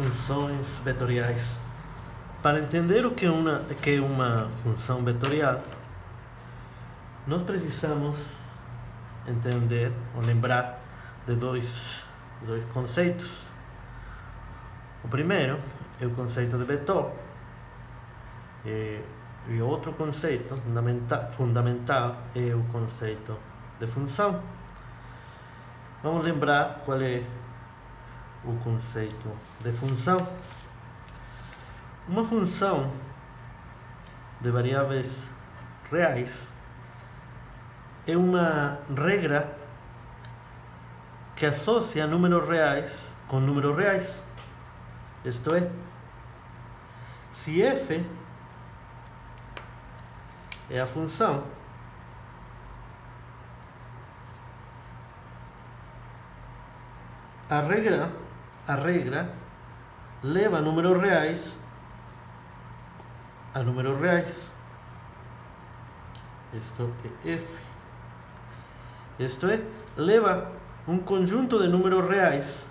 Funções vetoriais. Para entender o que é uma função vetorial, nós precisamos entender ou lembrar de dois conceitos. O primeiro é o conceito de vetor, e outro conceito fundamental é o conceito de função. Vamos lembrar qual é o conceito de função. Uma função de variáveis reais é uma regra que associa números reais com números reais. Isto é, se f é a função a regra leva números reais a números reais. Isto é f. Isto é, leva um conjunto de números reais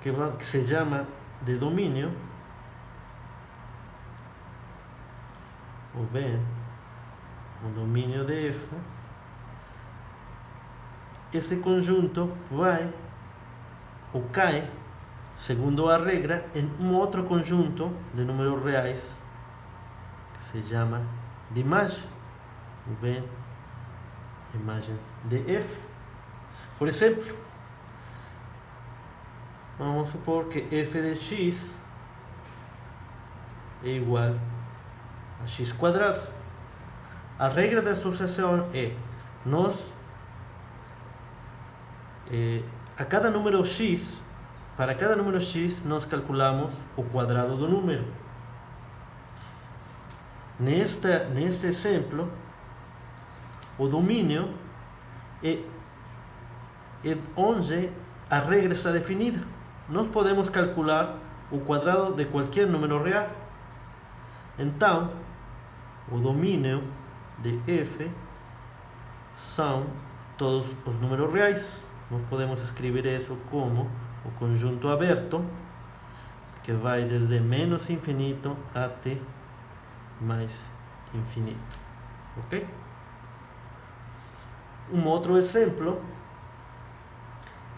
que se chama de domínio, ou bem, o domínio de f. Esse conjunto vai ou cai, segundo a regra, em um outro conjunto de números reais que se chama de imagem, ou bem, imagem de f. Por exemplo, vamos supor que f de x é igual a x quadrado. A regra da sucessão é para cada número x, nós calculamos o quadrado do número. Neste exemplo, o domínio é onde a regra está definida. Nós podemos calcular o quadrado de qualquer número real. Então, o domínio de f são todos os números reais. Nós podemos escrever isso como o conjunto aberto, que vai desde menos infinito até mais infinito. Ok? Um outro exemplo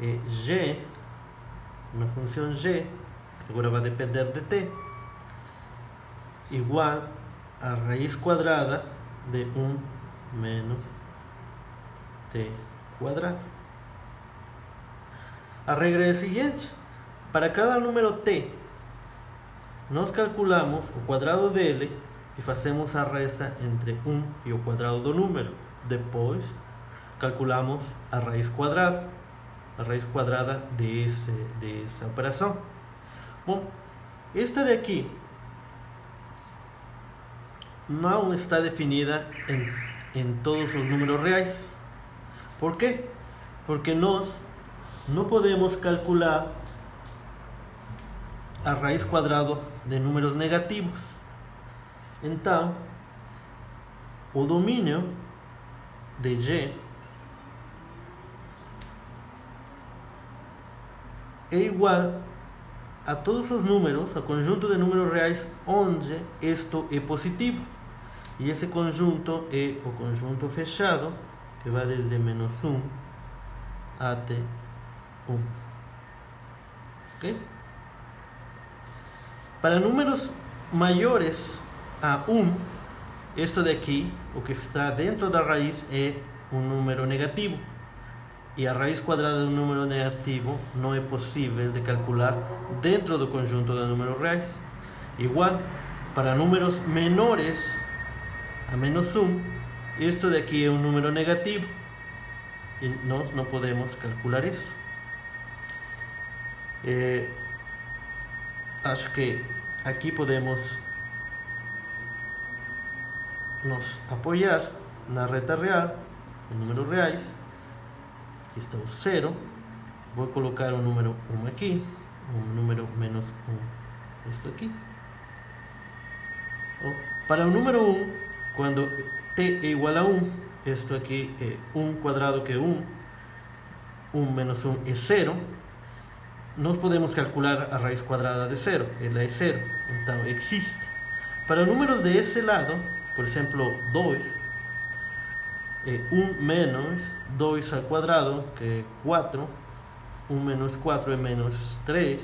é g, uma função g, agora vai depender de t, igual a raiz quadrada de 1 menos t quadrado. A regra é a seguinte: para cada número t, nós calculamos o quadrado dele e fazemos a resta entre 1 e o quadrado do número. Depois, calculamos a raiz quadrada dessa operação. Bom, esta daqui não está definida em todos os números reais. Por quê? Porque nós não podemos calcular a raiz quadrada de números negativos. Então, o domínio de g é igual a todos os números, ao conjunto de números reais onde isto é positivo. E esse conjunto é o conjunto fechado, que vai desde menos 1 até 1. Okay? Para números maiores a 1, isto daqui, o que está dentro da raiz, é um número negativo. E a raiz quadrada de um número negativo não é possível de calcular dentro do conjunto de números reais. Igual, para números menores a menos 1, isto daqui é um número negativo e nós não podemos calcular isso. Acho que aqui podemos nos apoiar na reta real, em números reais. Aqui está o 0. Vou colocar o número 1 aqui, o número menos 1, isso aqui. Para o número 1, quando t é igual a 1, isto aqui é 1 quadrado, que é 1, 1 menos 1 é 0. nós podemos calcular a raiz quadrada de 0, ela é 0, então existe. Para números desse lado, por exemplo, 2, 1 menos 2 ao quadrado, que é 4, 1 menos 4 é menos 3,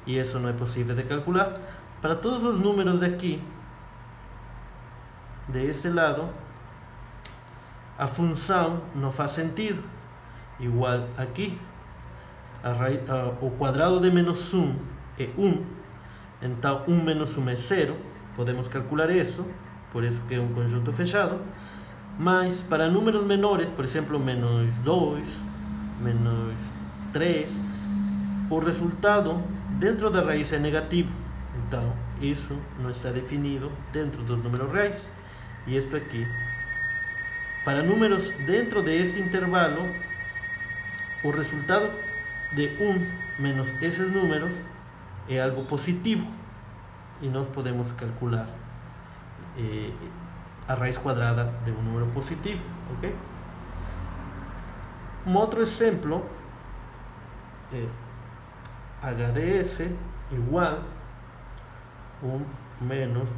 e isso não é possível de calcular. Para todos os números daqui, desse lado, a função não faz sentido. Igual aqui, o quadrado de menos 1 é 1, então 1 menos 1 é 0, podemos calcular isso, por isso que é um conjunto fechado. Mas para números menores, por exemplo, menos 2, menos 3, o resultado dentro da raiz é negativo, então isso não está definido dentro dos números reais. E isto aqui, para números dentro desse intervalo, o resultado de 1 menos esses números é algo positivo, e nós podemos calcular a raiz quadrada de um número positivo, ok? Um outro exemplo é HDS igual 1 menos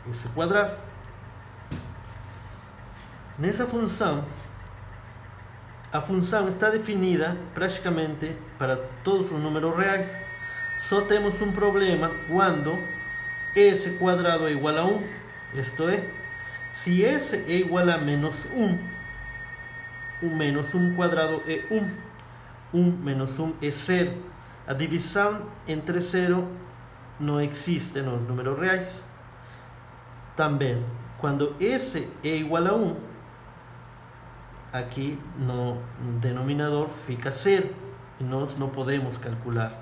S quadrado. Nessa função, a função está definida praticamente para todos os números reais. Só temos um problema quando S quadrado é igual a 1, isto é, se S é igual a menos 1, o menos 1 quadrado é 1, 1 menos 1 é 0. A divisão entre 0 não existe nos números reais. Também, quando S é igual a 1, aqui no denominador fica 0, e nós não podemos calcular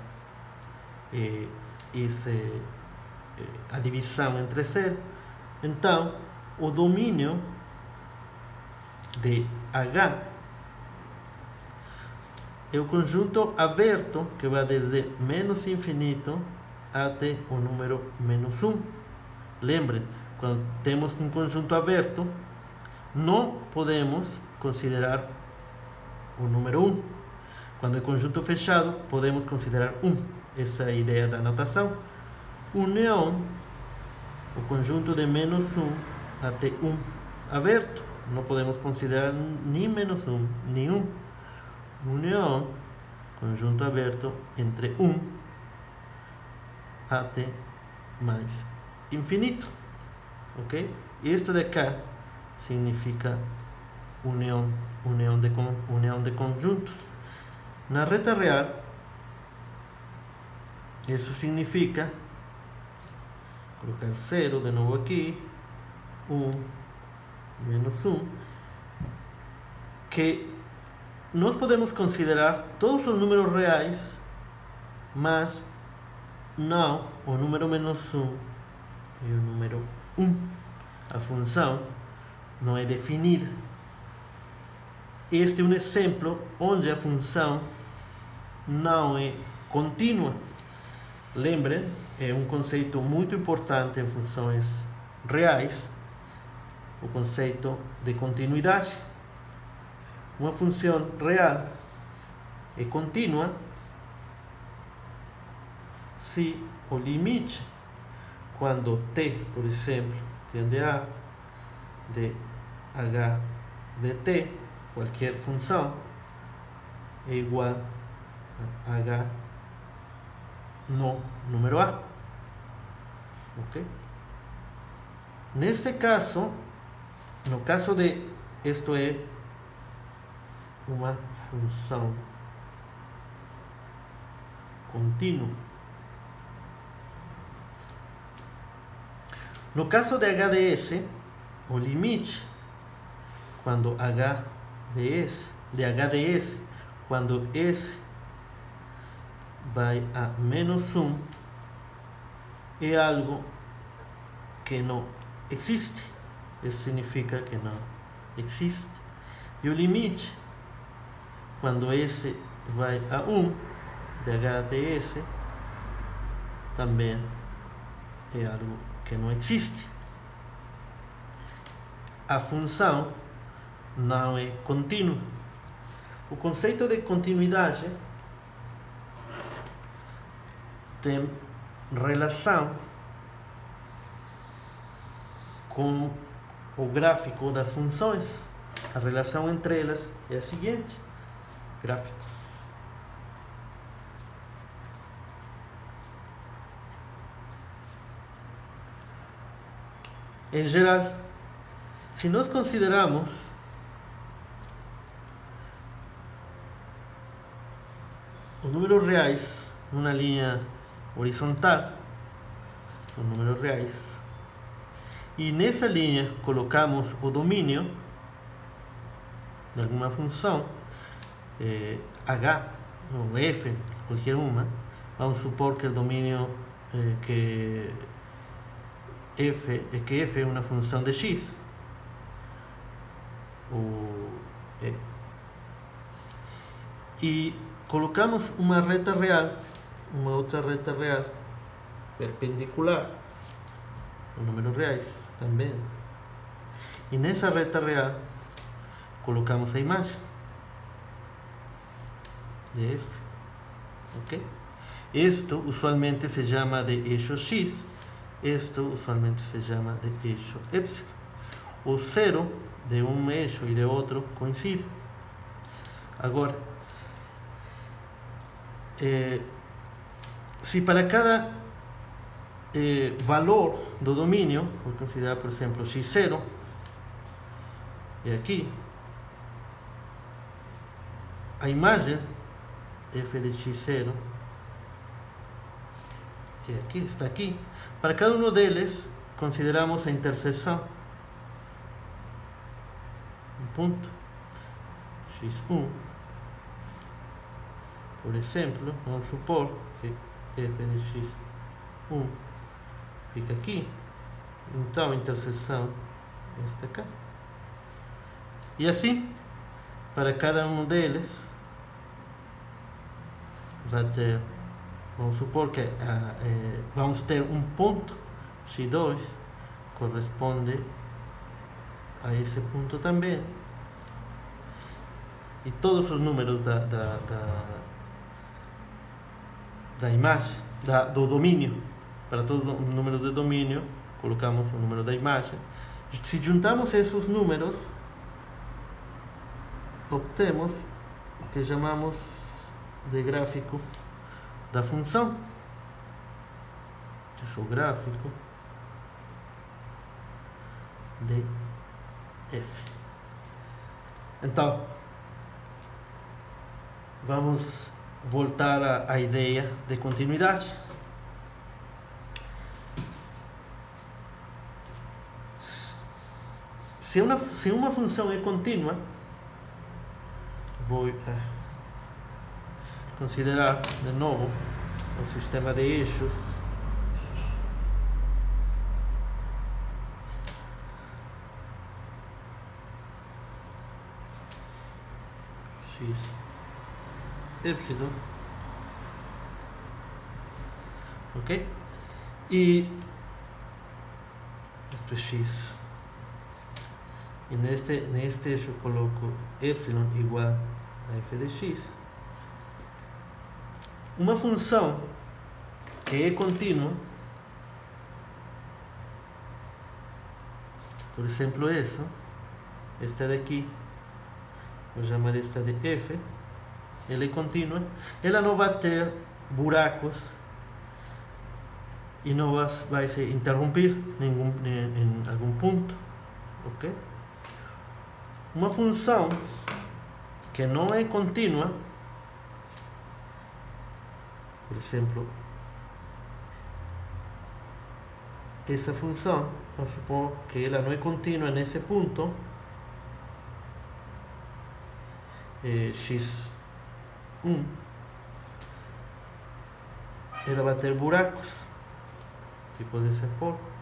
a divisão entre 0. Então, o domínio de H é o conjunto aberto que vai desde menos infinito até o número menos 1. Lembrem, quando temos um conjunto aberto, não podemos considerar o número 1. Quando é conjunto fechado, podemos considerar 1. Essa é a ideia da notação. União, o conjunto de menos 1 até 1 aberto. Não podemos considerar nem menos 1, nem 1. União, conjunto aberto entre 1 até mais infinito. Ok? Isto de cá significa união de conjuntos. Na reta real, isso significa colocar 0 de novo aqui, 1, menos 1, que nós podemos considerar todos os números reais, mas não o número menos 1 e o número 1. A função não é definida. Este é um exemplo onde a função não é contínua. Lembrem, é um conceito muito importante em funções reais, o conceito de continuidade. Uma função real é contínua se o limite, quando t, por exemplo, tende a de h de t, qualquer função, é igual a h no número a. Ok? Neste caso, no caso de isto é uma função contínua. No caso de HDS, o limite, quando HDS, quando S vai a menos 1, é algo que não existe. Isso significa que não existe. E o limite, quando S vai a 1, de HDS, também é algo que não existe. A função não é contínua. O conceito de continuidade tem relação com o gráfico das funções. A relação entre elas é a seguinte: gráficos. Em geral, se nós consideramos os números reais numa linha horizontal, os números reais, e nessa linha colocamos o domínio de alguma função, h ou f, qualquer uma, vamos supor que o domínio que f é uma função de x, e colocamos uma reta real, uma outra reta real perpendicular, os números reais também, e nessa reta real colocamos a imagem de f, ok? Esto usualmente se llama de eixo x, esto usualmente se llama de eixo epsilon. O cero de um eixo e de outro coincide. Agora, se para cada valor do domínio, vou considerar, por exemplo, x0, e aqui, a imagem f de x0 aqui, está aqui. Para cada um deles, consideramos a interseção. Um ponto x1, por exemplo, vamos supor que f de x1 fica aqui, então a interseção é esta cá. E assim, para cada um deles, vai ter, vamos supor que vamos ter um ponto x2 corresponde a esse ponto também, e todos os números da imagem, do domínio, para todos os números de domínio colocamos o número da imagem. Se juntamos esses números, obtemos o que chamamos de gráfico da função. Esse é o gráfico de f. Então, vamos voltar à ideia de continuidade. Se uma função é contínua, vou considerar de novo o sistema de eixos. X, Y, ok? E este é X. E neste eixo coloco y igual a f de x. Uma função que é contínua, por exemplo esta daqui, vou chamar esta de f, ela é contínua, ela não vai ter buracos e não vai se interromper em algum ponto, ok? Uma função que não é contínua, por exemplo, essa função, vamos supor que ela não é contínua nesse ponto, x1, ela vai ter buracos, tipo dessa forma.